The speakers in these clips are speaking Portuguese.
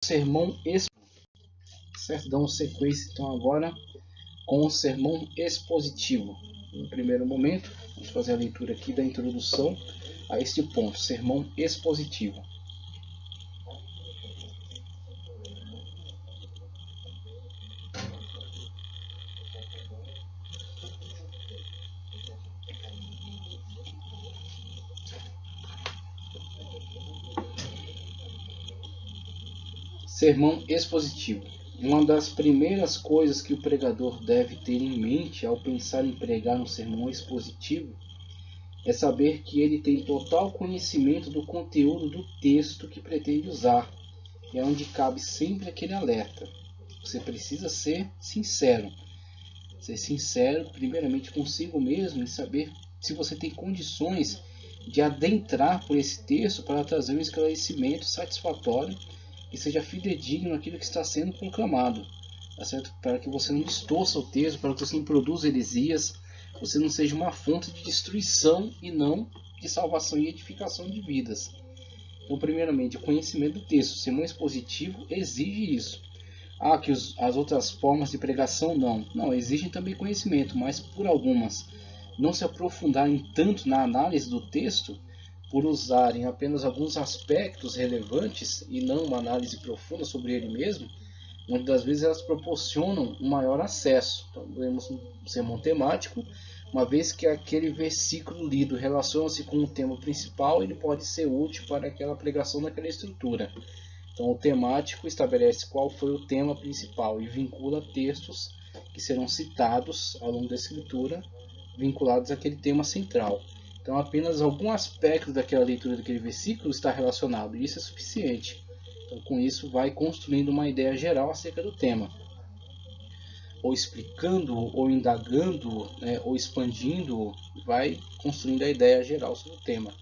sermão certo? Damos sequência então agora com o sermão expositivo. No primeiro momento, vamos fazer a leitura aqui da introdução a este ponto, sermão expositivo. Sermão expositivo. Uma das primeiras coisas que o pregador deve ter em mente ao pensar em pregar um sermão expositivo é saber que ele tem total conhecimento do conteúdo do texto que pretende usar. E é onde cabe sempre aquele alerta. Você precisa ser sincero. Ser sincero primeiramente consigo mesmo e saber se você tem condições de adentrar por esse texto para trazer um esclarecimento satisfatório e seja fidedigno naquilo que está sendo proclamado, tá certo? Para que você não distorça o texto, para que você não produza heresias, você não seja uma fonte de destruição e não de salvação e edificação de vidas. Então, primeiramente, o conhecimento do texto. O sermão expositivo exige isso. Que as outras formas de pregação não exigem também conhecimento, mas por algumas não se aprofundarem tanto na análise do texto, por usarem apenas alguns aspectos relevantes e não uma análise profunda sobre ele mesmo, muitas das vezes elas proporcionam um maior acesso. Então, temos um sermão temático, uma vez que aquele versículo lido relaciona-se com o tema principal, ele pode ser útil para aquela pregação naquela estrutura. Então, o temático estabelece qual foi o tema principal e vincula textos que serão citados ao longo da escritura, vinculados àquele tema central. Então, apenas algum aspecto daquela leitura daquele versículo está relacionado, e isso é suficiente. Então, com isso, vai construindo uma ideia geral acerca do tema, ou explicando, ou indagando, ou expandindo, vai construindo a ideia geral sobre o tema.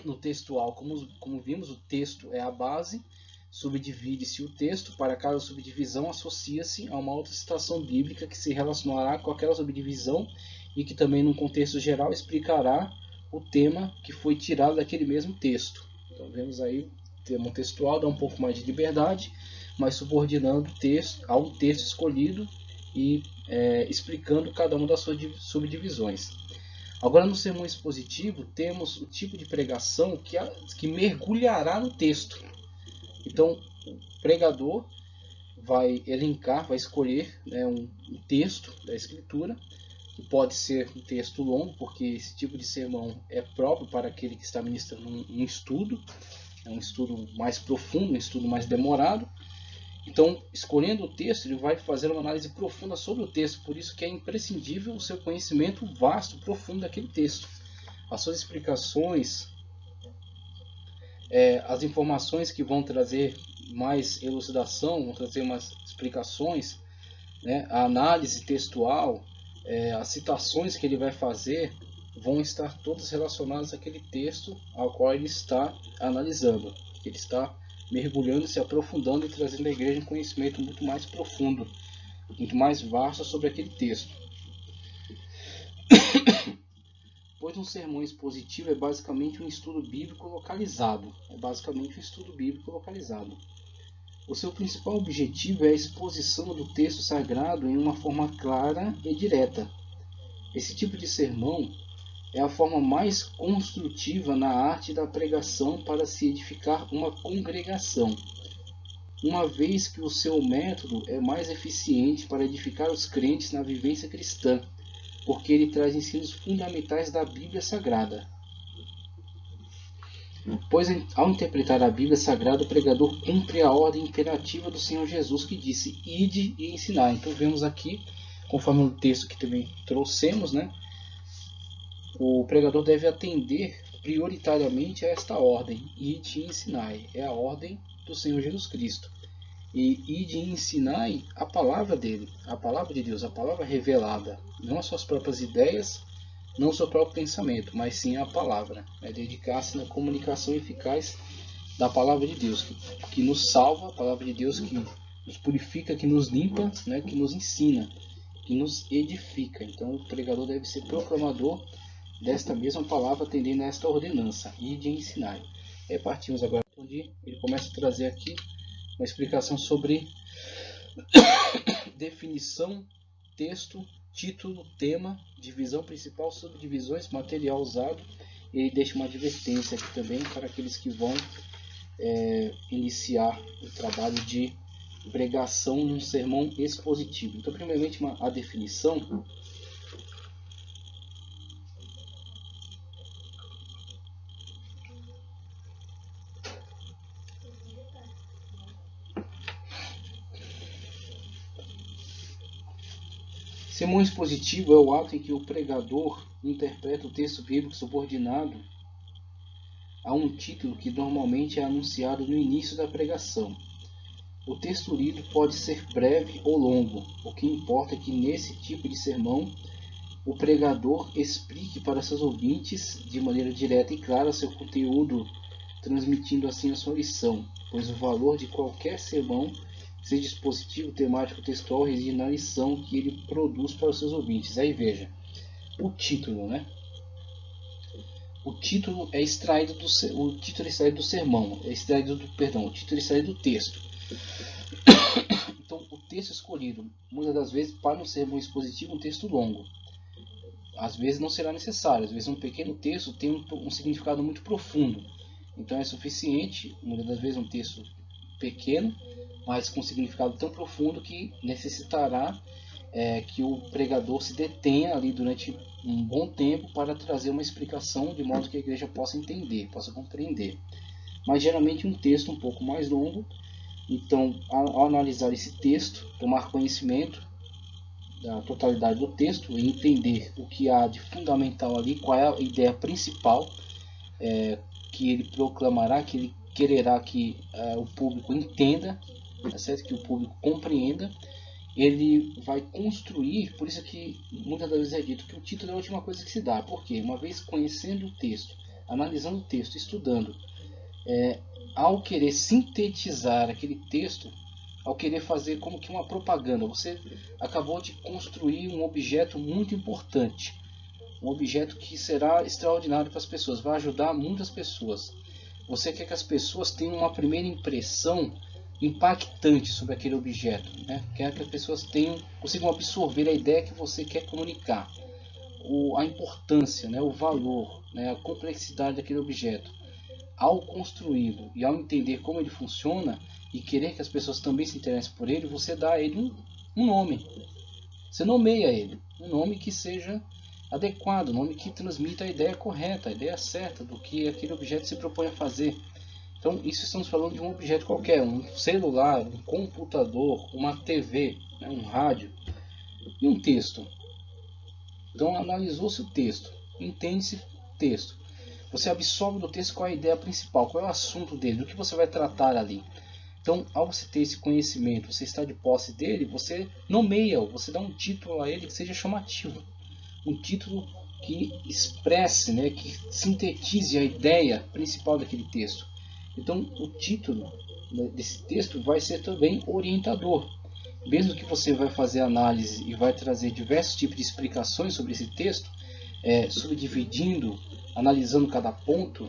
No textual, como vimos, o texto é a base, subdivide-se o texto, para cada subdivisão associa-se a uma outra citação bíblica que se relacionará com aquela subdivisão e que também, num contexto geral, explicará o tema que foi tirado daquele mesmo texto. Então, vemos aí o termo textual dá um pouco mais de liberdade, mas subordinando o texto ao texto escolhido e explicando cada uma das suas subdivisões. Agora, no sermão expositivo, temos o tipo de pregação que mergulhará no texto. Então, o pregador vai elencar, vai escolher um texto da Escritura, que pode ser um texto longo, porque esse tipo de sermão é próprio para aquele que está ministrando um estudo, um estudo mais profundo, um estudo mais demorado. Então, escolhendo o texto, ele vai fazer uma análise profunda sobre o texto, por isso que é imprescindível o seu conhecimento vasto, profundo daquele texto. As suas explicações, as informações que vão trazer mais elucidação, vão trazer mais explicações, a análise textual, as citações que ele vai fazer, vão estar todas relacionadas àquele texto ao qual ele está analisando, que ele está mergulhando, se aprofundando e trazendo à igreja um conhecimento muito mais profundo, muito mais vasto sobre aquele texto. Pois um sermão expositivo é basicamente um estudo bíblico localizado. O seu principal objetivo é a exposição do texto sagrado em uma forma clara e direta. Esse tipo de sermão é a forma mais construtiva na arte da pregação para se edificar uma congregação, uma vez que o seu método é mais eficiente para edificar os crentes na vivência cristã, porque ele traz ensinos fundamentais da Bíblia Sagrada. Pois, ao interpretar a Bíblia Sagrada, o pregador cumpre a ordem imperativa do Senhor Jesus, que disse: ide e ensinai. Então, vemos aqui, conforme o texto que também trouxemos, o pregador deve atender prioritariamente a esta ordem: ide e ensinai. É a ordem do Senhor Jesus Cristo. E ide e ensinai a palavra dele, a palavra de Deus, a palavra revelada, não as suas próprias ideias, não o seu próprio pensamento, mas sim a palavra. Dedicar-se na comunicação eficaz da palavra de Deus, que nos salva, a palavra de Deus que nos purifica, que nos limpa, que nos ensina, que nos edifica. Então, o pregador deve ser proclamador desta mesma palavra, atendendo a esta ordenança: ide e ensinai. Partimos agora ele começa a trazer aqui uma explicação sobre definição, texto, título, tema, divisão principal, subdivisões, material usado. Ele deixa uma advertência aqui também para aqueles que vão iniciar o trabalho de pregação num sermão expositivo. Então, primeiramente, a definição. Sermão expositivo é o ato em que o pregador interpreta o texto bíblico subordinado a um título que normalmente é anunciado no início da pregação. O texto lido pode ser breve ou longo. O que importa é que nesse tipo de sermão o pregador explique para seus ouvintes de maneira direta e clara seu conteúdo, transmitindo assim a sua lição, pois o valor de qualquer sermão, seja expositivo, temático, textual, reside na lição que ele produz para os seus ouvintes. Aí veja, o título, né? O título é extraído do sermão, o título é extraído do texto. Então, o texto escolhido, muitas das vezes, para um sermão expositivo, um texto longo. Às vezes não será necessário, às vezes um pequeno texto tem um significado muito profundo. Então é suficiente, muitas das vezes, um texto pequeno, mas com significado tão profundo que necessitará que o pregador se detenha ali durante um bom tempo para trazer uma explicação de modo que a igreja possa entender, possa compreender. Mas geralmente um texto um pouco mais longo. Então, ao analisar esse texto, tomar conhecimento da totalidade do texto e entender o que há de fundamental ali, qual é a ideia principal que ele proclamará, que ele quererá que o público entenda, tá certo? Que o público compreenda, ele vai construir. Por isso que muitas das vezes é dito que o título é a última coisa que se dá. Por quê? Uma vez conhecendo o texto, analisando o texto, estudando, ao querer sintetizar aquele texto, ao querer fazer como que uma propaganda, você acabou de construir um objeto muito importante, um objeto que será extraordinário para as pessoas, vai ajudar muitas pessoas. Você quer que as pessoas tenham uma primeira impressão impactante sobre aquele objeto, né? Quer que as pessoas consigam absorver a ideia que você quer comunicar, a importância, né? O valor, né? A complexidade daquele objeto. Ao construí-lo e ao entender como ele funciona e querer que as pessoas também se interessem por ele, você dá a ele um nome. Você nomeia ele, um nome que seja adequado, um nome que transmita a ideia correta, a ideia certa do que aquele objeto se propõe a fazer. Então, isso estamos falando de um objeto qualquer, um celular, um computador, uma TV, né, um rádio e um texto. Então, analisou-se o texto, entende-se o texto. Você absorve do texto qual é a ideia principal, qual é o assunto dele, do que você vai tratar ali. Então, ao você ter esse conhecimento, você está de posse dele, você nomeia-o, você dá um título a ele que seja chamativo. Um título que expresse, né, que sintetize a ideia principal daquele texto. Então, o título desse texto vai ser também orientador. Mesmo que você vai fazer análise e vai trazer diversos tipos de explicações sobre esse texto, subdividindo, analisando cada ponto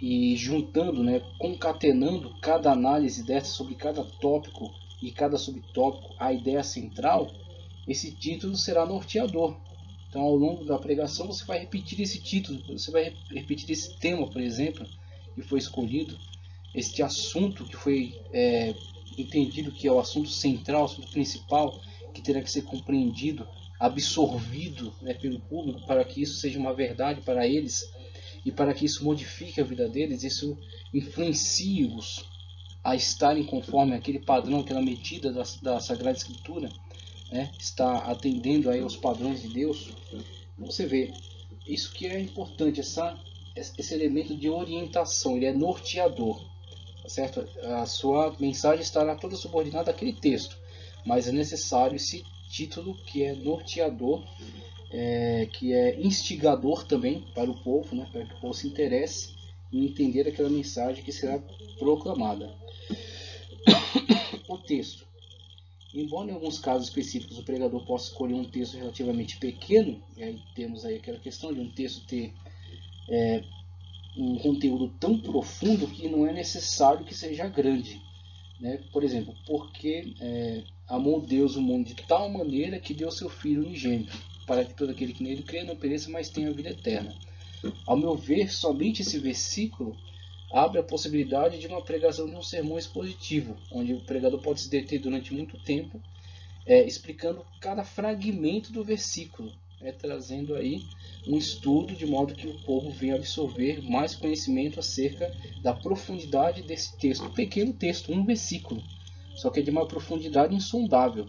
e juntando, né, concatenando cada análise dessa sobre cada tópico e cada subtópico, a ideia central, esse título será norteador. Então, ao longo da pregação, você vai repetir esse título, você vai repetir esse tema, por exemplo, que foi escolhido, este assunto que foi entendido que é o assunto central, o assunto principal, que terá que ser compreendido, absorvido, né, pelo público, para que isso seja uma verdade para eles e para que isso modifique a vida deles, isso influencie-os a estarem conforme aquele padrão, aquela medida da Sagrada Escritura, né, está atendendo aí aos padrões de Deus. Você vê, isso que é importante, esse elemento de orientação, ele é norteador, tá certo? A sua mensagem estará toda subordinada àquele texto, mas é necessário esse título que é norteador, que é instigador também para o povo, né, para que o povo se interesse em entender aquela mensagem que será proclamada. O texto. Embora em alguns casos específicos o pregador possa escolher um texto relativamente pequeno, e aí temos aí aquela questão de um texto ter um conteúdo tão profundo que não é necessário que seja grande, né? Por exemplo, porque amou Deus o mundo de tal maneira que deu seu Filho unigênito, para que todo aquele que nele crê não pereça, mas tenha a vida eterna. Ao meu ver, somente esse versículo abre a possibilidade de uma pregação de um sermão expositivo, onde o pregador pode se deter durante muito tempo explicando cada fragmento do versículo, trazendo aí um estudo de modo que o povo venha absorver mais conhecimento acerca da profundidade desse texto, pequeno texto, um versículo, só que é de uma profundidade insondável.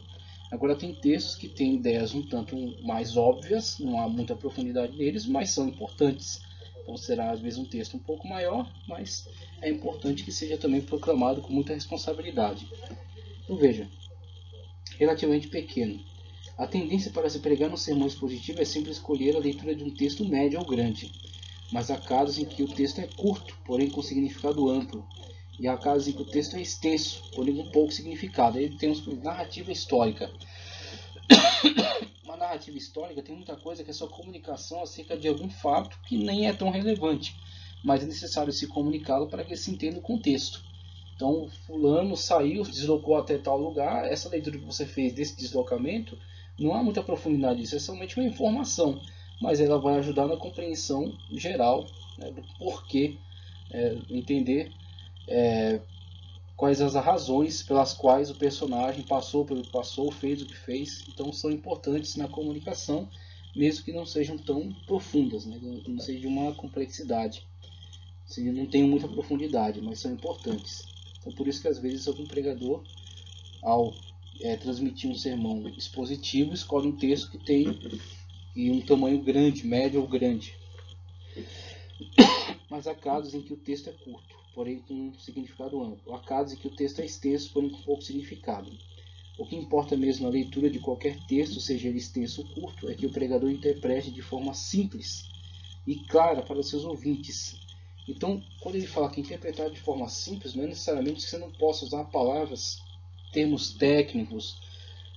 Agora tem textos que têm ideias um tanto mais óbvias, não há muita profundidade neles, mas são importantes. Então será às vezes um texto um pouco maior, mas é importante que seja também proclamado com muita responsabilidade. Então veja, relativamente pequeno. A tendência para se pregar no sermão expositivo é sempre escolher a leitura de um texto médio ou grande, mas há casos em que o texto é curto, porém com significado amplo, e há casos em que o texto é extenso, porém com pouco significado. Aí temos narrativa histórica. Uma narrativa histórica tem muita coisa que é só comunicação acerca de algum fato que nem é tão relevante, mas é necessário se comunicá-lo para que se entenda o contexto. Então, fulano saiu, deslocou até tal lugar. Essa leitura que você fez desse deslocamento, não há muita profundidade disso, é somente uma informação, mas ela vai ajudar na compreensão geral, né, do porquê, entender quais as razões pelas quais o personagem passou pelo que passou, fez o que fez. Então, são importantes na comunicação, mesmo que não sejam tão profundas, né, não seja de uma complexidade, não tenham muita profundidade, mas são importantes. Então, por isso que às vezes algum pregador, ao transmitir um sermão expositivo, escolhe um texto que tem um tamanho grande, médio ou grande. Mas há casos em que o texto é curto, porém com um significado amplo. Há casos em que o texto é extenso, porém com pouco significado. O que importa mesmo na leitura de qualquer texto, seja ele extenso ou curto, é que o pregador interprete de forma simples e clara para os seus ouvintes. Então, quando ele fala que interpretar de forma simples, não é necessariamente que você não possa usar palavras, termos técnicos,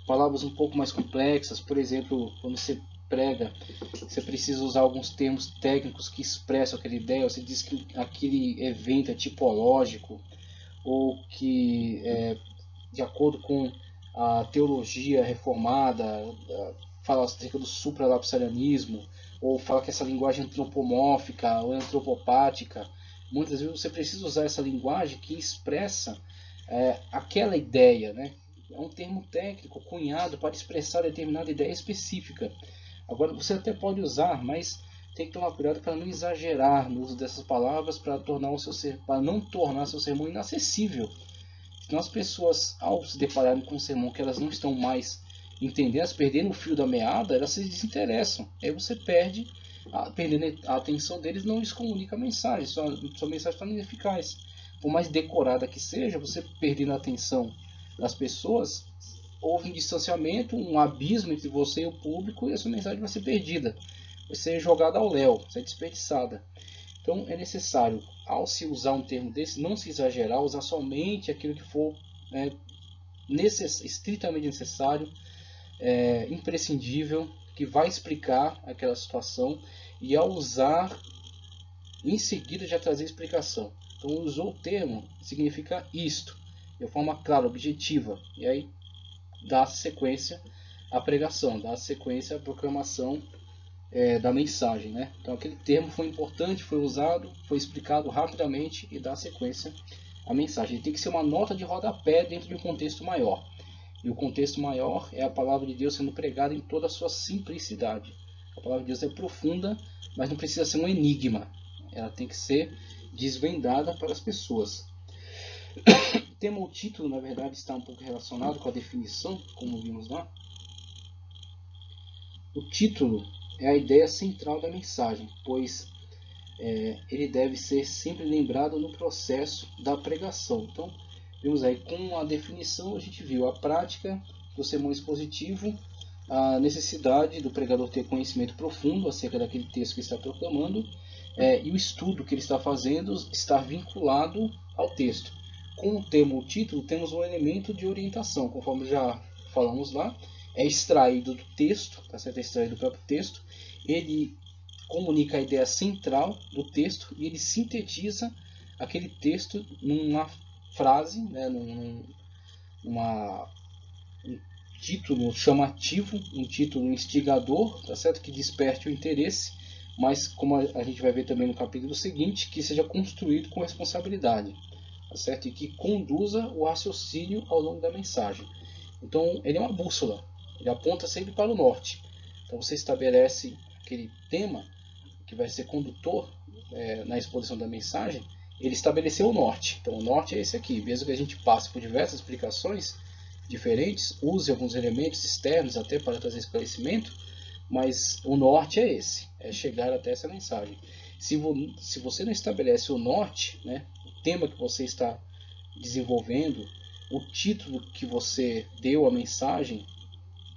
palavras um pouco mais complexas. Por exemplo, quando você prega, você precisa usar alguns termos técnicos que expressam aquela ideia. Você diz que aquele evento é tipológico, ou que, de acordo com a teologia reformada, fala acerca do supralapsarianismo, ou fala que essa linguagem é antropomórfica ou antropopática. Muitas vezes você precisa usar essa linguagem que expressa aquela ideia, né? É um termo técnico cunhado para expressar determinada ideia específica. Agora você até pode usar, mas tem que tomar cuidado para não exagerar no uso dessas palavras para não tornar seu sermão inacessível. Senão as pessoas, ao se depararem com um sermão que elas não estão mais entendendo, elas perderam o fio da meada, elas se desinteressam. Aí você perdendo a atenção deles, não lhes comunica a mensagem, sua mensagem está ineficaz. Por mais decorada que seja, você perdendo a atenção das pessoas, houve um distanciamento, um abismo entre você e o público, e a sua mensagem vai ser perdida, vai ser jogada ao léu, vai ser desperdiçada. Então é necessário, ao se usar um termo desse, não se exagerar, usar somente aquilo que for estritamente necessário, imprescindível, que vai explicar aquela situação, e ao usar, em seguida já trazer explicação. Então usou o termo, significa isto, de forma clara, objetiva, e aí dá sequência à pregação, dá sequência à proclamação da mensagem, né? Então aquele termo foi importante, foi usado, foi explicado rapidamente e dá sequência à mensagem. Ele tem que ser uma nota de rodapé dentro de um contexto maior. E o contexto maior é a palavra de Deus sendo pregada em toda a sua simplicidade. A palavra de Deus é profunda, mas não precisa ser um enigma. Ela tem que ser desvendada para as pessoas. O tema ou título, na verdade, está um pouco relacionado com a definição, como vimos lá. O título é a ideia central da mensagem, pois ele deve ser sempre lembrado no processo da pregação. Então, vimos aí com a definição, a gente viu a prática do sermão expositivo, a necessidade do pregador ter conhecimento profundo acerca daquele texto que está proclamando, e o estudo que ele está fazendo estar vinculado ao texto. Com o tema ou título, temos um elemento de orientação, conforme já falamos lá, é extraído do texto, tá certo? É extraído do próprio texto, ele comunica a ideia central do texto e ele sintetiza aquele texto numa frase, né, um título chamativo, um título instigador, tá certo? Que desperte o interesse, mas como a gente vai ver também no capítulo seguinte, que seja construído com responsabilidade, tá certo? E que conduza o raciocínio ao longo da mensagem. Então ele é uma bússola, ele aponta sempre para o norte. Então você estabelece aquele tema que vai ser condutor na exposição da mensagem, ele estabeleceu o norte. Então o norte é esse aqui, mesmo que a gente passe por diversas explicações diferentes, use alguns elementos externos até para trazer esclarecimento, mas o norte é esse, é chegar até essa mensagem. Se você não estabelece o norte, né, o tema que você está desenvolvendo, o título que você deu à mensagem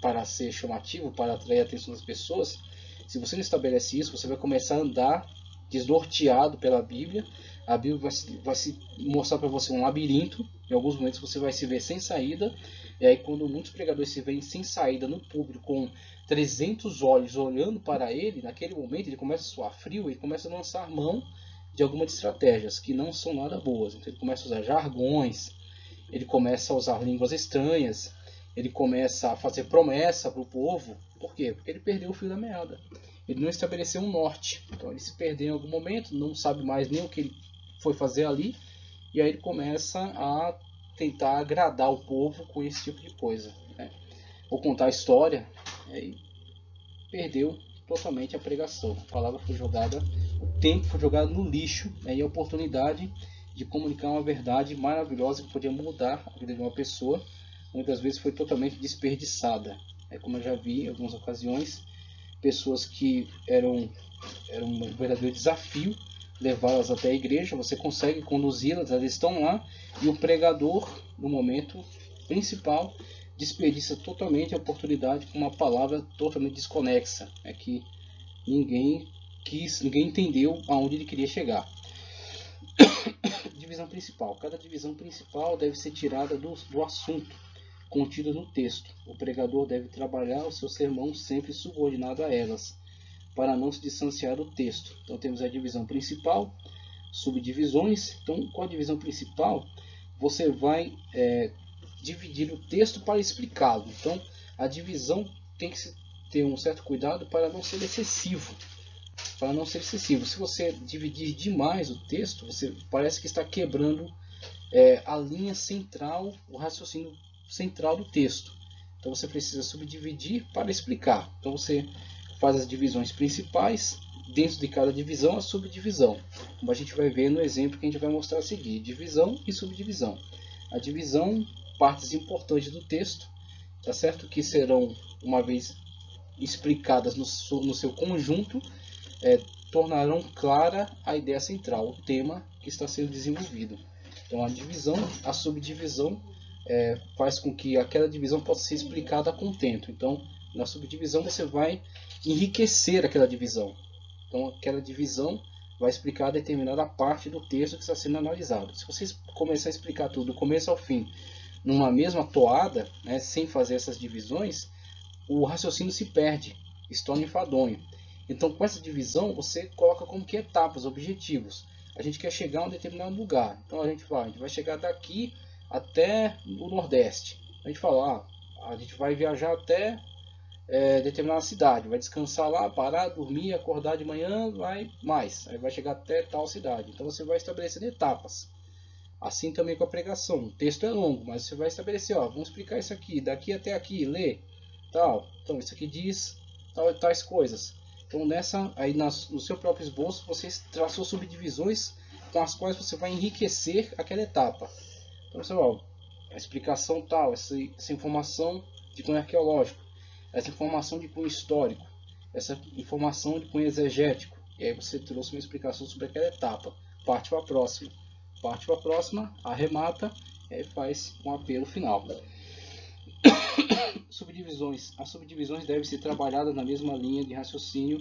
para ser chamativo, para atrair a atenção das pessoas, se você não estabelece isso, você vai começar a andar desnorteado pela Bíblia. A Bíblia vai se mostrar para você um labirinto. Em alguns momentos você vai se ver sem saída. E aí quando muitos pregadores se veem sem saída no público, com 300 olhos olhando para ele, naquele momento ele começa a suar frio e começa a lançar mão de algumas estratégias que não são nada boas. Então ele começa a usar jargões, ele começa a usar línguas estranhas, ele começa a fazer promessa para o povo. Por quê? Porque ele perdeu o fio da meada. Ele não estabeleceu um norte. Então ele se perdeu em algum momento, não sabe mais nem o que ele foi fazer ali. E aí ele começa a tentar agradar o povo com esse tipo de coisa, né? Ou contar a história, e perdeu totalmente a pregação. A palavra foi jogada, o tempo foi jogado no lixo, né? E a oportunidade de comunicar uma verdade maravilhosa que podia mudar a vida de uma pessoa, muitas vezes foi totalmente desperdiçada. Como eu já vi em algumas ocasiões, pessoas que eram um verdadeiro desafio levá-las até a igreja, você consegue conduzi-las, elas estão lá, e o pregador, no momento principal, desperdiça totalmente a oportunidade com uma palavra totalmente desconexa, que ninguém entendeu aonde ele queria chegar. Divisão principal. Cada divisão principal deve ser tirada do assunto contido no texto. O pregador deve trabalhar o seu sermão sempre subordinado a elas, para não se distanciar do texto. Então temos a divisão principal, subdivisões. Então com a divisão principal você vai dividir o texto para explicá-lo. Então a divisão tem que ter um certo cuidado para não ser excessivo. Se você dividir demais o texto, você parece que está quebrando a linha central, o raciocínio central do texto. Então você precisa subdividir para explicar. Então você faz as divisões principais, dentro de cada divisão a subdivisão, como a gente vai ver no exemplo que a gente vai mostrar a seguir: divisão e subdivisão. A divisão, partes importantes do texto, tá certo? Que serão, uma vez explicadas no seu conjunto, tornarão clara a ideia central, o tema que está sendo desenvolvido. Então a divisão, a subdivisão faz com que aquela divisão possa ser explicada a contento. Então na subdivisão você vai enriquecer aquela divisão. Então aquela divisão vai explicar determinada parte do texto que está sendo analisado. Se você começar a explicar tudo do começo ao fim numa mesma toada, né, sem fazer essas divisões, o raciocínio se perde, se torna enfadonho. Então com essa divisão você coloca como que etapas, objetivos. A gente quer chegar a um determinado lugar, então a gente vai chegar daqui até o Nordeste. A gente fala, a gente vai viajar até determinada cidade, vai descansar lá, parar, dormir, acordar de manhã, vai mais, aí vai chegar até tal cidade. Então você vai estabelecendo etapas. Assim também com a pregação. O texto é longo, mas você vai estabelecer, vamos explicar isso aqui, daqui até aqui, lê, tal. Então isso aqui diz tais coisas. Então no seu próprio esboço você traçou subdivisões com as quais você vai enriquecer aquela etapa. Então pessoal, a explicação tal, essa informação de cunho arqueológico, essa informação de cunho histórico, essa informação de cunho exegético, e aí você trouxe uma explicação sobre aquela etapa. Parte para a próxima, arremata e aí faz um apelo final. Subdivisões. As subdivisões devem ser trabalhadas na mesma linha de raciocínio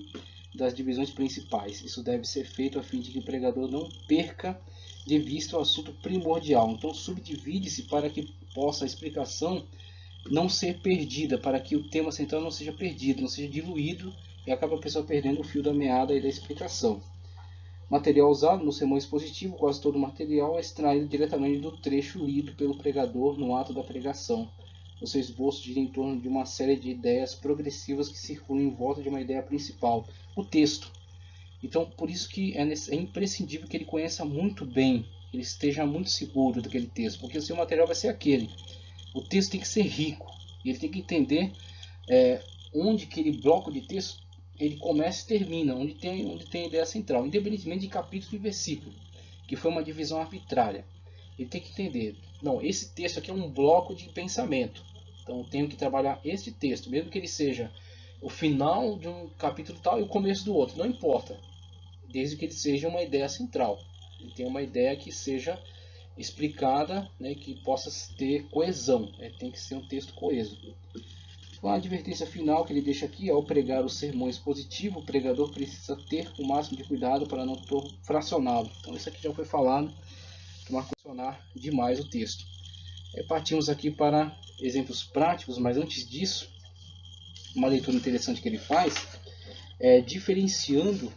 das divisões principais. Isso deve ser feito a fim de que o pregador não perca de vista o assunto primordial. Então subdivide-se para que possa a explicação não ser perdida, para que o tema central não seja perdido, não seja diluído e acaba a pessoa perdendo o fio da meada e da explicação. Material usado no sermão expositivo: quase todo o material é extraído diretamente do trecho lido pelo pregador no ato da pregação. O seu esboço gira em torno de uma série de ideias progressivas que circulam em volta de uma ideia principal, o texto. Então, por isso que é imprescindível que ele conheça muito bem, que ele esteja muito seguro daquele texto, porque o seu material vai ser aquele. O texto tem que ser rico, e ele tem que entender onde aquele bloco de texto ele começa e termina, onde tem a ideia central, independentemente de capítulo e versículo, que foi uma divisão arbitrária. Ele tem que entender, não, esse texto aqui é um bloco de pensamento, então eu tenho que trabalhar este texto, mesmo que ele seja o final de um capítulo tal e o começo do outro, não importa, desde que ele seja uma ideia central, ele tem uma ideia que seja explicada, né, que possa ter coesão, tem que ser um texto coeso. A advertência final que ele deixa aqui: ao pregar o sermão expositivo, o pregador precisa ter o máximo de cuidado para não fracioná-lo. Então isso aqui já foi falado, para não fracionar demais o texto. Partimos aqui para exemplos práticos, mas antes disso, uma leitura interessante que ele faz é diferenciando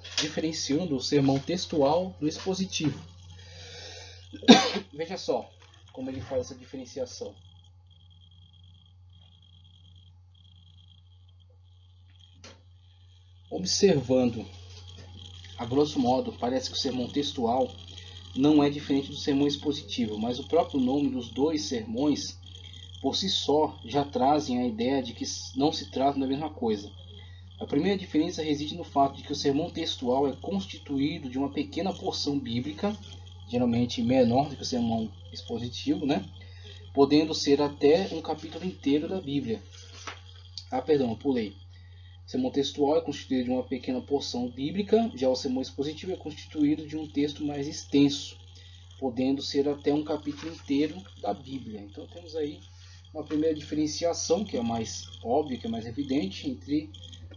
o sermão textual do expositivo. Veja só como ele faz essa diferenciação. Observando, a grosso modo, parece que o sermão textual não é diferente do sermão expositivo, mas o próprio nome dos dois sermões, por si só, já trazem a ideia de que não se trata da mesma coisa. A primeira diferença reside no fato de que o sermão textual é constituído de uma pequena porção bíblica, geralmente menor do que o sermão expositivo, podendo ser até um capítulo inteiro da Bíblia. Pulei. O sermão textual é constituído de uma pequena porção bíblica, já o sermão expositivo é constituído de um texto mais extenso, podendo ser até um capítulo inteiro da Bíblia. Então temos aí uma primeira diferenciação, que é mais óbvia, que é mais evidente, entre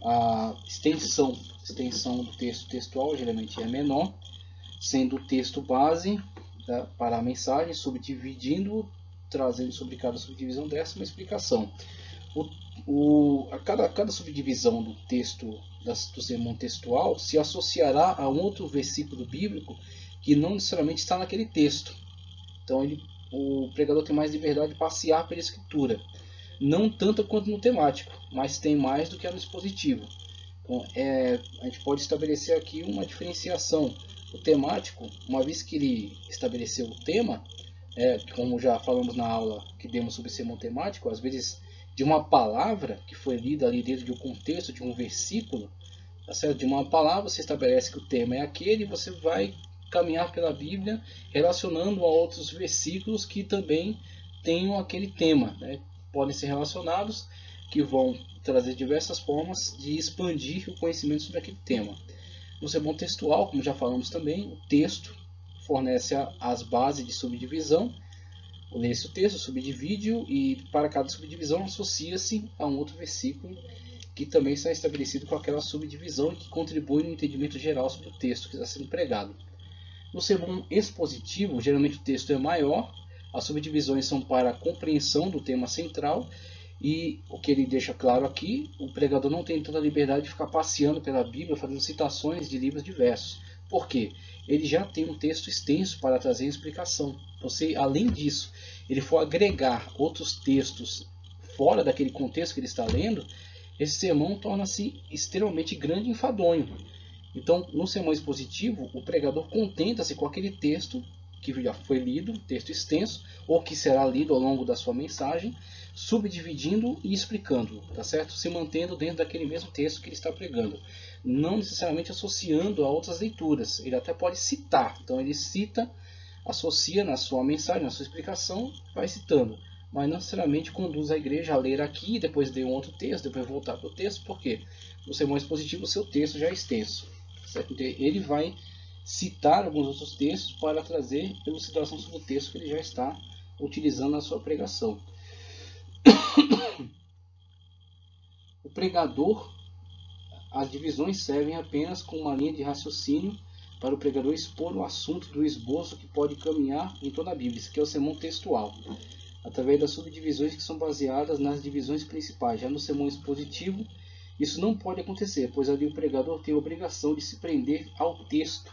a extensão do texto textual, geralmente é menor, sendo o texto base para a mensagem, subdividindo, trazendo sobre cada subdivisão dessa uma explicação. Cada subdivisão do texto do sermão textual se associará a um outro versículo bíblico que não necessariamente está naquele texto. Então o pregador tem mais liberdade de passear pela escritura, não tanto quanto no temático, mas tem mais do que no expositivo. Então, a gente pode estabelecer aqui uma diferenciação. O temático, uma vez que ele estabeleceu o tema, como já falamos na aula que demos sobre sermão temático, às vezes de uma palavra que foi lida ali dentro de um contexto, de um versículo, tá certo? De uma palavra você estabelece que o tema é aquele e você vai caminhar pela Bíblia relacionando a outros versículos que também tenham aquele tema, podem ser relacionados, que vão trazer diversas formas de expandir o conhecimento sobre aquele tema. No sermão textual, como já falamos também, o texto fornece as bases de subdivisão. Lê-se o texto, subdivide e para cada subdivisão associa-se a um outro versículo que também está estabelecido com aquela subdivisão e que contribui no entendimento geral sobre o texto que está sendo pregado. No sermão expositivo, geralmente o texto é maior, as subdivisões são para a compreensão do tema central e o que ele deixa claro aqui, o pregador não tem tanta liberdade de ficar passeando pela Bíblia fazendo citações de livros diversos. Por quê? Ele já tem um texto extenso para trazer explicação. Se, além disso, ele for agregar outros textos fora daquele contexto que ele está lendo, esse sermão torna-se extremamente grande e enfadonho. Então, no sermão expositivo, o pregador contenta-se com aquele texto que já foi lido, texto extenso, ou que será lido ao longo da sua mensagem, subdividindo e explicando, tá certo? Se mantendo dentro daquele mesmo texto que ele está pregando, não necessariamente associando a outras leituras. Ele até pode citar, então ele cita, associa na sua mensagem, na sua explicação, vai citando, mas não necessariamente conduz a igreja a ler aqui, depois ler um outro texto, depois voltar para o texto, porque no sermão expositivo o seu texto já é extenso, certo? Então, ele vai citar alguns outros textos para trazer elucidação sobre o texto que ele já está utilizando na sua pregação. O pregador, as divisões servem apenas como uma linha de raciocínio para o pregador expor o assunto do esboço que pode caminhar em toda a Bíblia, isso que é o sermão textual, através das subdivisões que são baseadas nas divisões principais. Já no sermão expositivo, Isso não pode acontecer, pois ali o pregador tem a obrigação de se prender ao texto,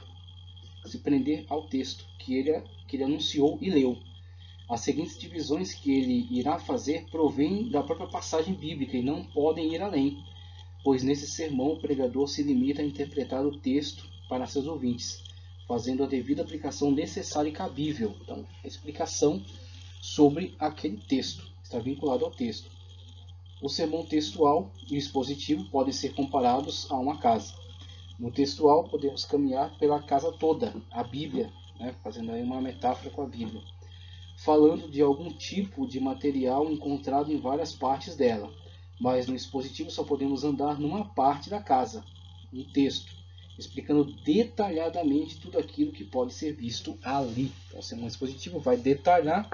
que ele anunciou e leu. As seguintes divisões que ele irá fazer provêm da própria passagem bíblica e não podem ir além, pois nesse sermão o pregador se limita a interpretar o texto para seus ouvintes, fazendo a devida aplicação necessária e cabível. Então, a explicação sobre aquele texto está vinculado ao texto. O sermão textual e o expositivo podem ser comparados a uma casa. No textual podemos caminhar pela casa toda, a Bíblia, né, fazendo aí uma metáfora com a Bíblia, falando de algum tipo de material encontrado em várias partes dela. Mas no expositivo só podemos andar numa parte da casa, um texto, explicando detalhadamente tudo aquilo que pode ser visto ali. Então, o sermão expositivo vai detalhar,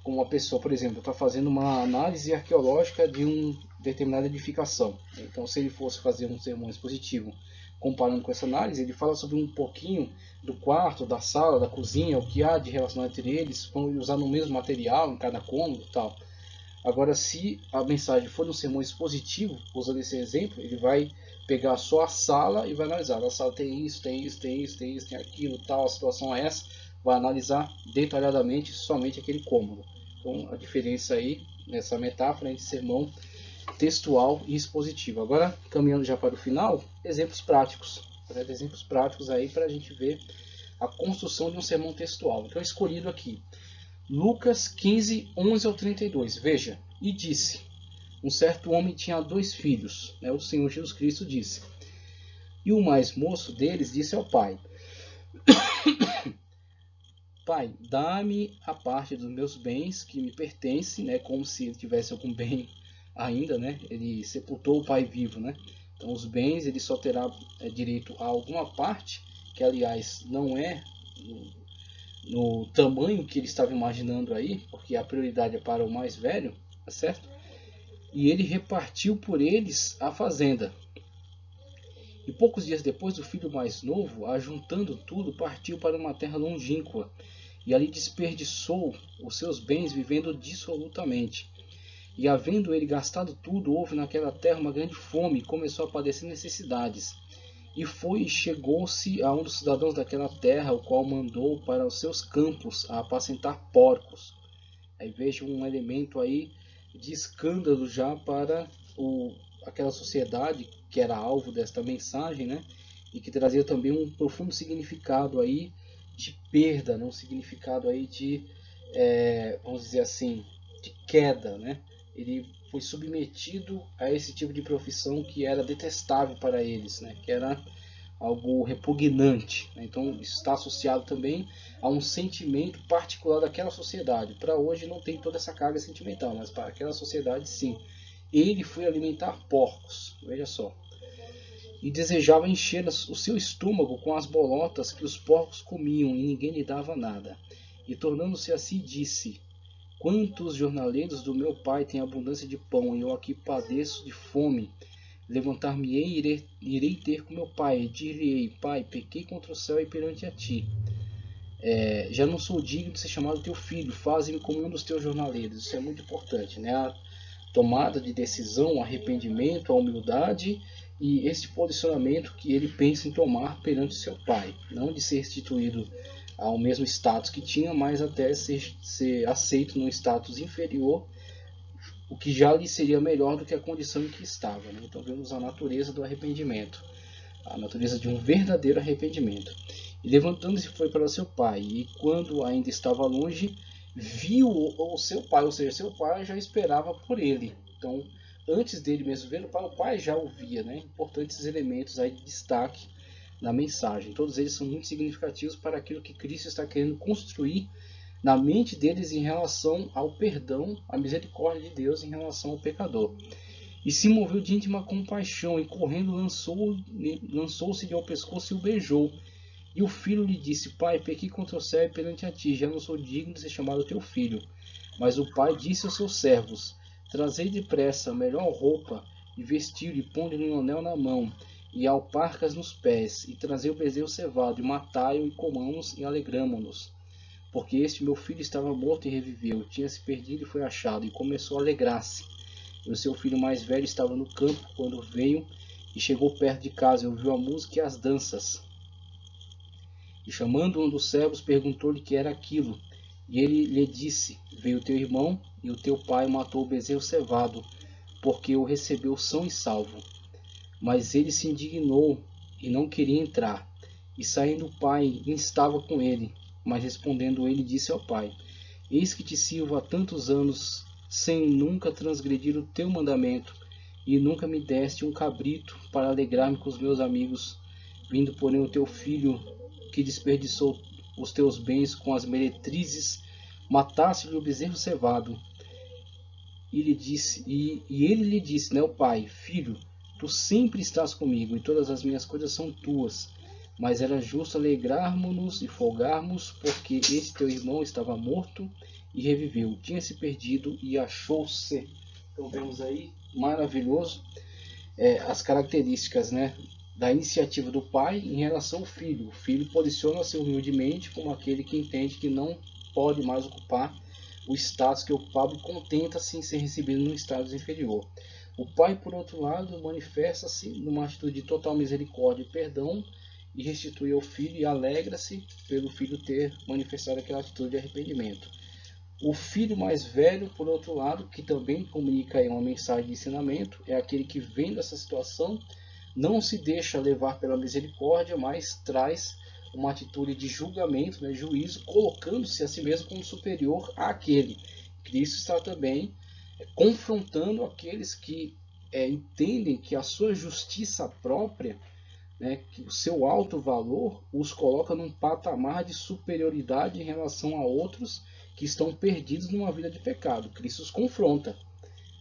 como uma pessoa, por exemplo, está fazendo uma análise arqueológica de uma determinada edificação. Então, se ele fosse fazer um sermão expositivo comparando com essa análise, ele fala sobre um pouquinho do quarto, da sala, da cozinha, o que há de relação entre eles, vão usar no mesmo material em cada cômodo e tal. Agora, se a mensagem for um sermão expositivo, usando esse exemplo, ele vai pegar só a sala e vai analisar. A sala tem isso, tem isso, tem isso, tem isso, tem aquilo, tal, a situação é essa. Vai analisar detalhadamente somente aquele cômodo. Então, a diferença aí, nessa metáfora, entre sermão textual e expositivo. Agora, caminhando já para o final, exemplos práticos. Exemplos práticos aí para a gente ver a construção de um sermão textual. Então, escolhido aqui, Lucas 15, 11 ao 32. Veja, e disse, um certo homem tinha 2 filhos. Né? O Senhor Jesus Cristo disse. E o mais moço deles disse ao pai, Pai, dá-me a parte dos meus bens que me pertencem, né? Como se ele tivesse algum bem ainda, né? Ele sepultou o pai vivo, né? Então os bens ele só terá direito a alguma parte, que aliás não é no tamanho que ele estava imaginando aí, porque a prioridade é para o mais velho, tá certo? E ele repartiu por eles a fazenda. E poucos dias depois, o filho mais novo, ajuntando tudo, partiu para uma terra longínqua, e ali desperdiçou os seus bens vivendo dissolutamente. E havendo ele gastado tudo, houve naquela terra uma grande fome, e começou a padecer necessidades. E foi e chegou-se a um dos cidadãos daquela terra, o qual mandou para os seus campos a apacentar porcos. Aí vejo um elemento aí de escândalo já para aquela sociedade que era alvo desta mensagem, né? E que trazia também um profundo significado aí de perda, né? Um significado aí de, vamos dizer assim, de queda, né? Ele foi submetido a esse tipo de profissão que era detestável para eles, né? Que era algo repugnante, né? Então está associado também a um sentimento particular daquela sociedade. Para hoje não tem toda essa carga sentimental, mas para aquela sociedade sim. Ele foi alimentar porcos, veja só, e desejava encher o seu estômago com as bolotas que os porcos comiam, e ninguém lhe dava nada. E tornando-se assim, disse, quantos jornaleiros do meu pai têm abundância de pão, e eu aqui padeço de fome. Levantar-me-ei e irei ter com meu pai, e dir-lhe-ei, pai, pequei contra o céu e perante a ti. Já não sou digno de ser chamado teu filho, faze-me como um dos teus jornaleiros. Isso é muito importante, né? A tomada de decisão, o arrependimento, a humildade e esse posicionamento que ele pensa em tomar perante seu pai. Não de ser restituído ao mesmo status que tinha, mas até ser aceito num status inferior, o que já lhe seria melhor do que a condição em que estava, né? Então vemos a natureza do arrependimento, a natureza de um verdadeiro arrependimento. E levantando-se foi para seu pai, e quando ainda estava longe, viu o seu pai, ou seja, seu pai já esperava por ele. Então, antes dele mesmo ver o pai já o via, né? Importantes elementos aí de destaque na mensagem. Todos eles são muito significativos para aquilo que Cristo está querendo construir na mente deles em relação ao perdão, à misericórdia de Deus em relação ao pecador. E se moveu de íntima compaixão, e correndo lançou-se-lhe ao pescoço e o beijou. E o filho lhe disse, pai, pequei contra o céu e perante a ti, já não sou digno de ser chamado teu filho. Mas o pai disse aos seus servos, trazei depressa a melhor roupa, e vestiu-lhe, e pondo-lhe um anel na mão, e alparcas nos pés, e trazei o bezerro cevado, e matai-o, e comamos, e alegramo-nos. Porque este meu filho estava morto e reviveu, tinha se perdido e foi achado, e começou a alegrar-se. E o seu filho mais velho estava no campo quando veio e chegou perto de casa e ouviu a música e as danças. E chamando um dos servos, perguntou-lhe que era aquilo. E ele lhe disse: Veio teu irmão e o teu pai matou o bezerro cevado, porque o recebeu são e salvo. Mas ele se indignou e não queria entrar. E saindo o pai, instava com ele. Mas respondendo ele, disse ao pai: Eis que te sirvo há tantos anos, sem nunca transgredir o teu mandamento, e nunca me deste um cabrito para alegrar-me com os meus amigos. Vindo, porém, o teu filho, que desperdiçou os teus bens com as meretrizes, mataste-lhe o bezerro cevado. E ele lhe disse, né, o pai: Filho, tu sempre estás comigo, e todas as minhas coisas são tuas. Mas era justo alegrarmos-nos e folgarmos, porque este teu irmão estava morto e reviveu, tinha se perdido e achou-se. Então vemos aí, maravilhoso, as características, né, da iniciativa do pai em relação ao filho. O filho posiciona-se humildemente como aquele que entende que não pode mais ocupar o status que ocupava e contenta-se em ser recebido num status inferior. O pai, por outro lado, manifesta-se numa atitude de total misericórdia e perdão, e restitui ao filho e alegra-se pelo filho ter manifestado aquela atitude de arrependimento. O filho mais velho, por outro lado, que também comunica aí uma mensagem de ensinamento, é aquele que, vendo essa situação, não se deixa levar pela misericórdia, mas traz uma atitude de julgamento, né, juízo, colocando-se a si mesmo como superior àquele. Cristo está também confrontando aqueles que entendem que a sua justiça própria, né, que o seu alto valor os coloca num patamar de superioridade em relação a outros que estão perdidos numa vida de pecado. Cristo os confronta.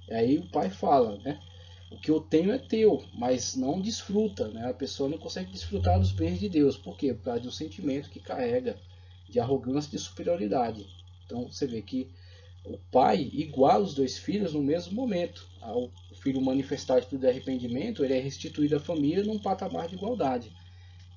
E aí o pai fala, né, o que eu tenho é teu, mas não desfruta, né? A pessoa não consegue desfrutar dos bens de Deus. Por quê? Por causa de um sentimento que carrega de arrogância e de superioridade. Então você vê que o pai iguala os dois filhos no mesmo momento. Ao filho manifestar atitude de arrependimento, ele é restituído à família num patamar de igualdade.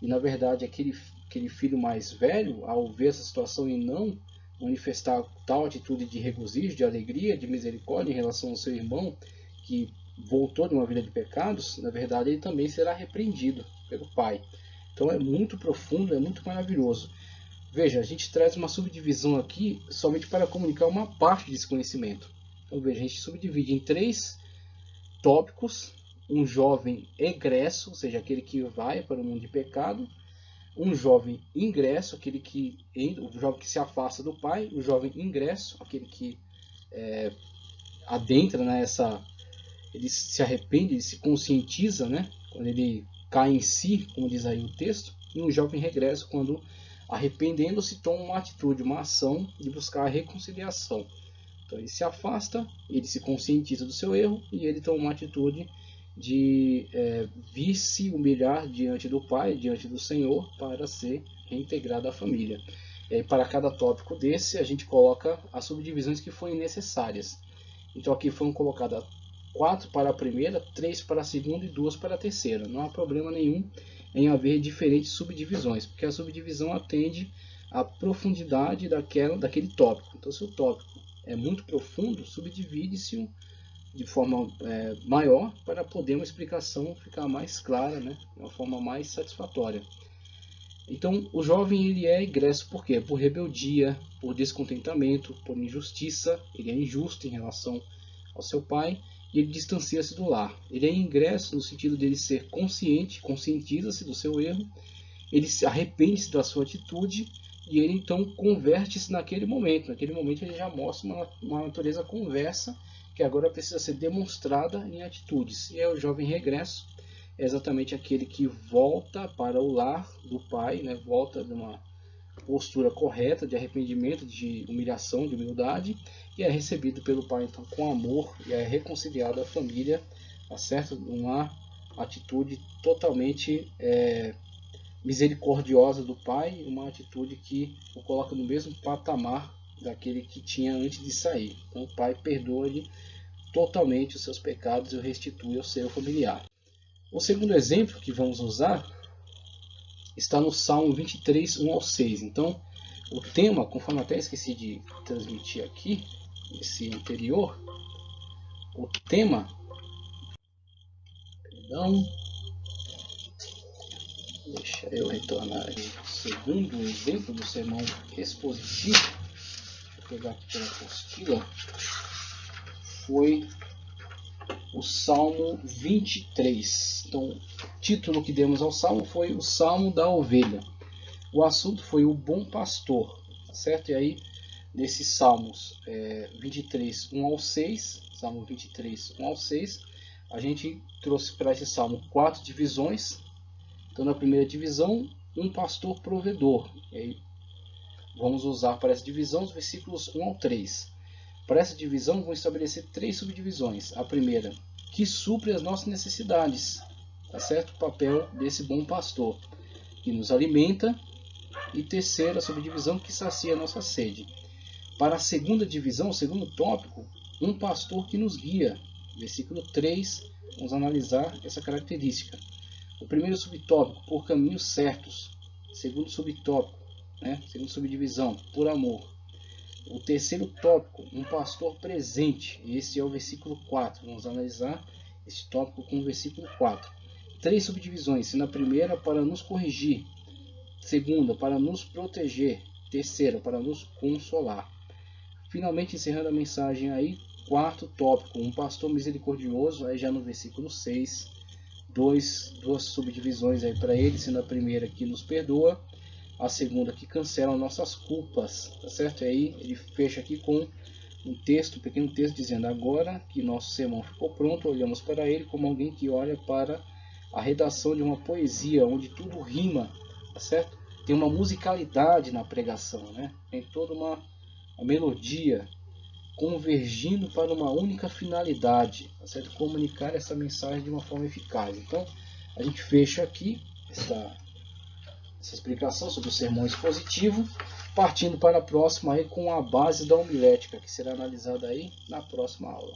E na verdade aquele filho mais velho, ao ver essa situação e não manifestar tal atitude de regozijo, de alegria, de misericórdia em relação ao seu irmão, que voltou de uma vida de pecados, na verdade ele também será repreendido pelo pai. Então é muito profundo, é muito maravilhoso. Veja, a gente traz uma subdivisão aqui somente para comunicar uma parte desse conhecimento. Então veja, a gente subdivide em 3 tópicos: um jovem egresso, ou seja, aquele que vai para o mundo de pecado; um jovem ingresso, o jovem que se afasta do pai; o jovem ingresso, aquele que adentra nessa, ele se arrepende, ele se conscientiza, né, quando ele cai em si, como diz aí o texto; e um jovem regresso, quando, arrependendo-se, toma uma atitude, uma ação de buscar a reconciliação. Então ele se afasta, ele se conscientiza do seu erro e ele toma uma atitude de vir-se humilhar diante do Pai, diante do Senhor, para ser reintegrado à família. E aí, para cada tópico desse, a gente coloca as subdivisões que forem necessárias. Então aqui foram colocadas 4 para a primeira, 3 para a segunda e 2 para a terceira. Não há problema nenhum em haver diferentes subdivisões, porque a subdivisão atende à profundidade daquele tópico. Então, se o tópico é muito profundo, subdivide-se de forma maior para poder uma explicação ficar mais clara, né, de uma forma mais satisfatória. Então, o jovem ele é egresso por quê? Por rebeldia, por descontentamento, por injustiça. Ele é injusto em relação ao seu pai e ele distancia-se do lar. Ele é ingresso no sentido dele ser consciente, conscientiza-se do seu erro, ele se arrepende da sua atitude e ele então converte-se naquele momento. Naquele momento ele já mostra uma natureza conversa que agora precisa ser demonstrada em atitudes. E é o jovem regresso, é exatamente aquele que volta para o lar do pai, né? Volta de uma postura correta de arrependimento, de humilhação, de humildade, e é recebido pelo pai então com amor e é reconciliado à família, tá certo? Uma atitude totalmente misericordiosa do pai, uma atitude que o coloca no mesmo patamar daquele que tinha antes de sair. Então o pai perdoa-lhe totalmente os seus pecados e o restitui ao seu familiar. O segundo exemplo que vamos usar está no Salmo 23, 1 ao 6. Então, o tema, conforme até esqueci de transmitir aqui, esse anterior, o tema, perdão, deixa eu retornar aqui. O segundo exemplo do sermão expositivo, deixa eu pegar aqui pela apostila, foi o Salmo 23. Então, o título que demos ao Salmo foi o Salmo da Ovelha. O assunto foi o bom pastor, certo? E aí, nesses Salmos 23, 1 ao 6, Salmo 23, 1 ao 6, a gente trouxe para esse Salmo 4 divisões. Então, na primeira divisão, um pastor provedor. E aí, vamos usar para essa divisão os versículos 1 ao 3. Para essa divisão, vou estabelecer 3 subdivisões. A primeira, que supre as nossas necessidades. Tá certo? O papel desse bom pastor, que nos alimenta. E terceira subdivisão, que sacia a nossa sede. Para a segunda divisão, o segundo tópico, um pastor que nos guia. Versículo 3, vamos analisar essa característica. O primeiro subtópico, por caminhos certos. Segundo subtópico, segunda subdivisão, por amor. O terceiro tópico, um pastor presente. Esse é o versículo 4. Vamos analisar esse tópico com o versículo 4. 3 subdivisões, sendo a primeira para nos corrigir. Segunda, para nos proteger. Terceira, para nos consolar. Finalmente, encerrando a mensagem aí, quarto tópico, um pastor misericordioso, aí já no versículo 6, duas subdivisões aí para ele, sendo a primeira que nos perdoa, a segunda que cancela nossas culpas, tá certo? E aí ele fecha aqui com um pequeno texto dizendo: agora que nosso sermão ficou pronto, olhamos para ele como alguém que olha para a redação de uma poesia, onde tudo rima, tá certo? Tem uma musicalidade na pregação, Tem toda uma melodia convergindo para uma única finalidade, tá certo? Comunicar essa mensagem de uma forma eficaz. Então, a gente fecha aqui essa explicação sobre o sermão expositivo, partindo para a próxima aí com a base da homilética, que será analisada aí na próxima aula.